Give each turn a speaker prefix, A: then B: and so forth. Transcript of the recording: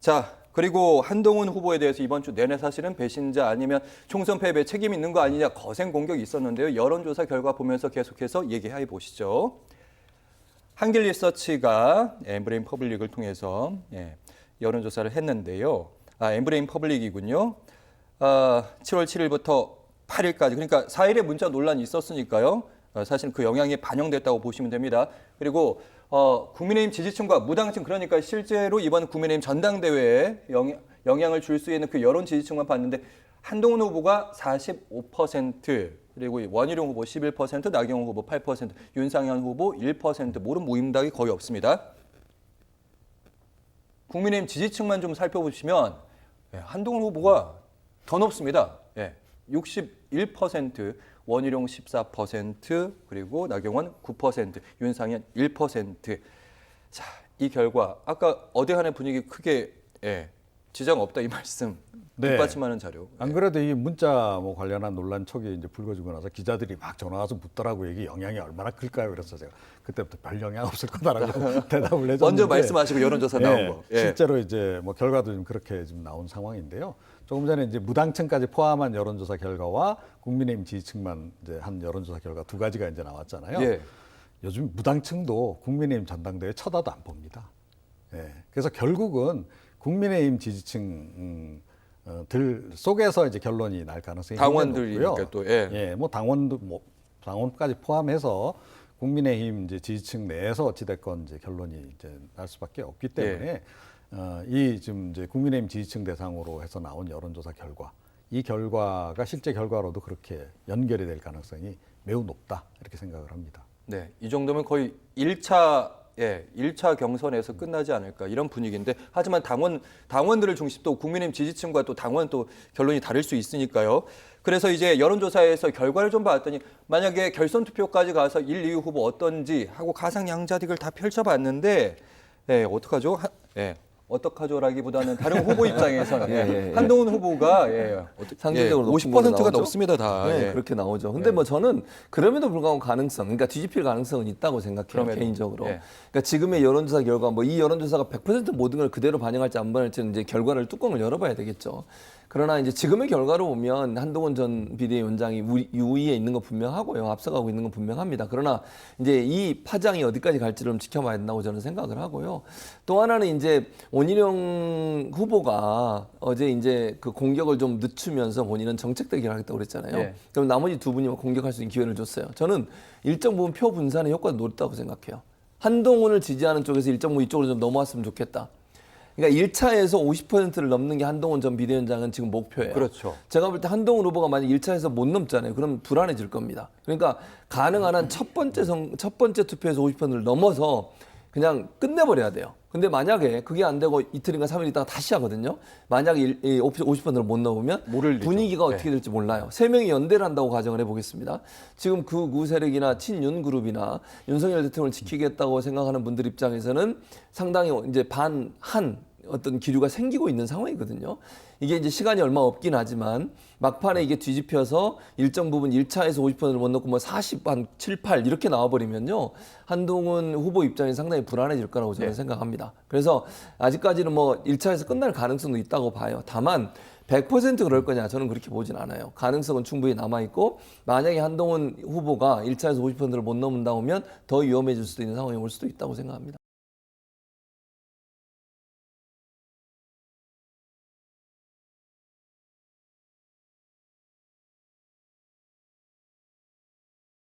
A: 자, 그리고 한동훈 후보에 대해서 이번 주 내내 사실은 배신자 아니면 총선 패배에 책임 있는 거 아니냐 거센 공격이 있었는데요. 여론조사 결과 보면서 계속해서 얘기해 보시죠. 한길리서치가 엠브레인 퍼블릭을 통해서 여론조사를 했는데요. 엠브레인 퍼블릭이군요. 7월 7일부터 8일까지 그러니까 4일에 문자 논란이 있었으니까요. 사실 그 영향이 반영됐다고 보시면 됩니다. 그리고 국민의힘 지지층과 무당층 그러니까 실제로 이번 국민의힘 전당대회에 영향을 줄 수 있는 그 여론 지지층만 봤는데 한동훈 후보가 45% 그리고 원희룡 후보 11%, 나경원 후보 8%, 윤상현 후보 1%, 모른 무임당이 거의 없습니다. 국민의힘 지지층만 좀 살펴보시면 한동훈 후보가 더 높습니다. 61%, 원희룡 14%, 그리고 나경원 9%, 윤상현 1%. 자, 이 결과 아까 어대한의 분위기 크게 지장 없다 이 말씀 뒷받침하는 자료.
B: 안 그래도 이 문자 뭐 관련한 논란 촉이 이제 불거지고 나서 기자들이 막 전화 와서 묻더라고요. 이게 영향이 얼마나 클까요? 그래서 제가 그때부터 별 영향 없을 거다라고 대답을 해줬는데
A: 먼저 말씀하시고 여론조사 나온 거.
B: 실제로 이제 뭐 결과도 좀 그렇게 좀 나온 상황인데요. 조금 전에 이제 무당층까지 포함한 여론조사 결과와 국민의힘 지지층만 이제 한 여론조사 결과 두 가지가 이제 나왔잖아요. 요즘 무당층도 국민의힘 전당대회 쳐다도 안 봅니다. 그래서 결국은 국민의힘 지지층 들 속에서 이제 결론이 날 가능성이
A: 당원들이니까 또
B: 뭐 당원도 뭐 당원까지 포함해서 국민의힘 이제 지지층 내에서 어찌됐건 이제 결론이 이제 날 수밖에 없기 때문에 이 지금 이제 국민의힘 지지층 대상으로 해서 나온 여론조사 결과 이 결과가 실제 결과로도 그렇게 연결이 될 가능성이 매우 높다 이렇게 생각을 합니다.
A: 네, 이 정도면 거의 1차 경선에서 끝나지 않을까 이런 분위기인데 하지만 당원들을 중심 또 국민의힘 지지층과 또 당원 또 결론이 다를 수 있으니까요. 그래서 이제 여론조사에서 결과를 좀 봤더니 만약에 결선 투표까지 가서 1, 2위 후보 어떤지 하고 가상양자택을 다 펼쳐봤는데 어떡하죠? 어떡하죠라기보다는 다른 후보 입장에서는 한동훈 후보가
C: 상대적으로
A: 50%가 넘습니다 다.
C: 그렇게 나오죠. 근데 뭐 저는 그럼에도 불구하고 가능성, 그러니까 뒤집힐 가능성은 있다고 생각해요. 개인적으로. 그러니까 지금의 여론조사 결과, 뭐 이 여론조사가 100% 모든 걸 그대로 반영할지 안 반영할지는 이제 결과를 뚜껑을 열어봐야 되겠죠. 그러나 이제 지금의 결과로 보면 한동훈 전 비대위원장이 우위에 있는 건 분명하고요. 앞서가고 있는 건 분명합니다. 그러나 이제 이 파장이 어디까지 갈지를 좀 지켜봐야 된다고 저는 생각을 하고요. 또 하나는 이제 원희룡 후보가 어제 이제 그 공격을 좀 늦추면서 본인은 정책 대결을 하겠다고 그랬잖아요. 그럼 나머지 두 분이 공격할 수 있는 기회를 줬어요. 저는 일정 부분 표 분산의 효과도 노렸다고 생각해요. 한동훈을 지지하는 쪽에서 일정 부분 이쪽으로 좀 넘어왔으면 좋겠다. 그러니까 1차에서 50%를 넘는 게 한동훈 전 비대위원장은 지금 목표예요.
A: 그렇죠.
C: 제가 볼 때 한동훈 후보가 만약 1차에서 못 넘잖아요. 그럼 불안해질 겁니다. 그러니까 가능한 한 첫 번째 투표에서 50%를 넘어서 그냥 끝내버려야 돼요. 근데 만약에 그게 안 되고 이틀인가 3일 있다가 다시 하거든요. 만약에 50%를 못 넘으면 분위기가 어떻게 될지 몰라요. 세 명이 연대를 한다고 가정을 해보겠습니다. 지금 극우 세력이나 친윤 그룹이나 윤석열 대통령을 지키겠다고 생각하는 분들 입장에서는 상당히 이제 반한 어떤 기류가 생기고 있는 상황이거든요. 이게 이제 시간이 얼마 없긴 하지만 막판에 이게 뒤집혀서 일정 부분 1차에서 50%를 못 넣고 뭐 40, 한 7, 8 이렇게 나와버리면요. 한동훈 후보 입장이 상당히 불안해질 거라고 저는 생각합니다. 그래서 아직까지는 뭐 1차에서 끝날 가능성도 있다고 봐요. 다만 100% 그럴 거냐 저는 그렇게 보진 않아요. 가능성은 충분히 남아있고 만약에 한동훈 후보가 1차에서 50%를 못 넘는다 하면 더 위험해질 수도 있는 상황이 올 수도 있다고 생각합니다.